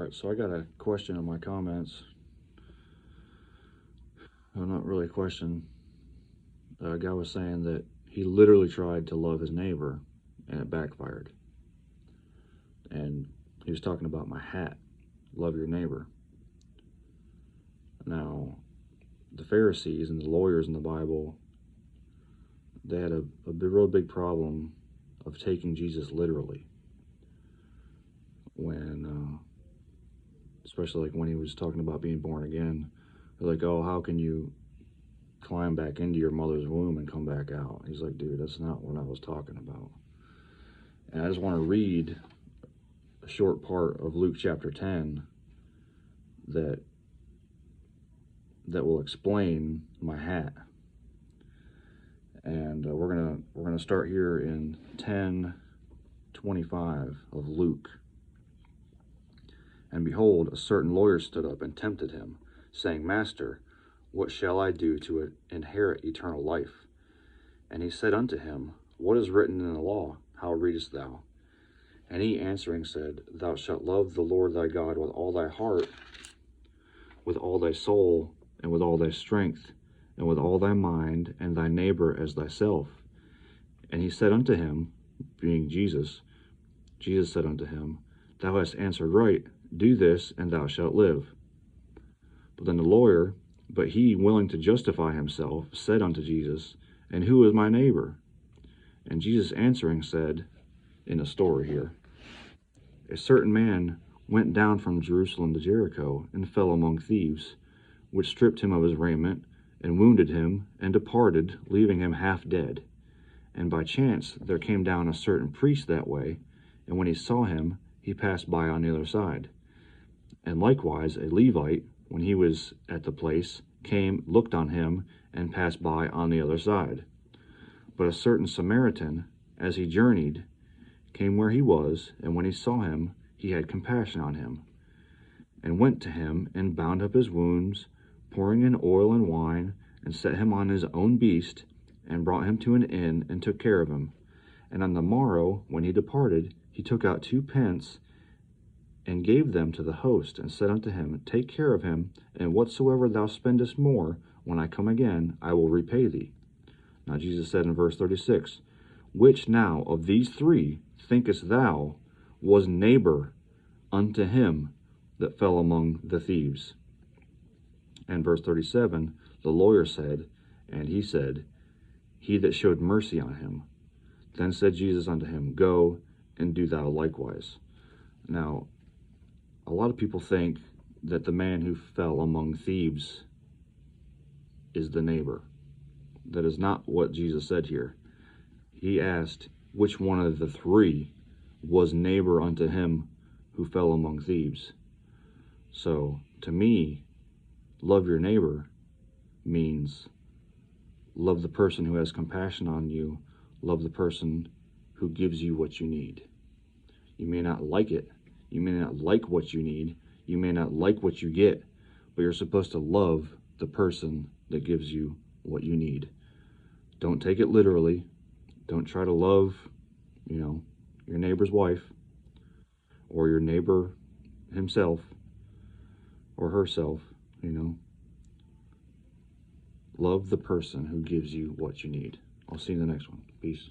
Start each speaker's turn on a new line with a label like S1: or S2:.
S1: Alright, so I got a question in my comments. Well, not really a question. A guy was saying that he literally tried to love his neighbor and it backfired. And he was talking about my hat, love your neighbor. Now, the Pharisees and the lawyers in the Bible, they had a real big problem of taking Jesus literally. When, especially like when he was talking about being born again, they're like, oh, how can you climb back into your mother's womb and come back out? He's like, dude, that's not what I was talking about. And I just want to read a short part of Luke chapter 10 that will explain my hat. And we're gonna start here in 10:25 of Luke. And behold, a certain lawyer stood up and tempted him, saying, Master, what shall I do to inherit eternal life? And he said unto him, What is written in the law? How readest thou? And he answering said, Thou shalt love the Lord thy God with all thy heart, with all thy soul, and with all thy strength, and with all thy mind, and thy neighbor as thyself. And he said unto him, being Jesus said unto him, Thou hast answered right, do this, and thou shalt live. But then the lawyer, but he, willing to justify himself, said unto Jesus, And who is my neighbor? And Jesus answering said, in a story here, A certain man went down from Jerusalem to Jericho, and fell among thieves, which stripped him of his raiment, and wounded him, and departed, leaving him half dead. And by chance there came down a certain priest that way, and when he saw him, he passed by on the other side. And likewise a Levite, when he was at the place, came, looked on him, and passed by on the other side. But a certain Samaritan, as he journeyed, came where he was, and when he saw him, he had compassion on him, and went to him, and bound up his wounds, pouring in oil and wine, and set him on his own beast, and brought him to an inn, and took care of him. And on the morrow, when he departed, he took out 2 pence, and gave them to the host, and said unto him, Take care of him, and whatsoever thou spendest more, when I come again, I will repay thee. Now Jesus said in verse 36, Which now of these 3 thinkest thou was neighbor unto him that fell among the thieves? And verse 37, the lawyer said, and he said, He that showed mercy on him. Then said Jesus unto him, Go, and do thou likewise. Now, a lot of people think that the man who fell among thieves is the neighbor. That is not what Jesus said here. He asked which one of the 3 was neighbor unto him who fell among thieves. So, to me, love your neighbor means love the person who has compassion on you, love the person who gives you what you need. You may not like it, you may not like what you need, you may not like what you get, but you're supposed to love the person that gives you what you need. Don't take it literally. Don't try to love, your neighbor's wife, or your neighbor himself, or herself, Love the person who gives you what you need. I'll see you in the next one. Peace.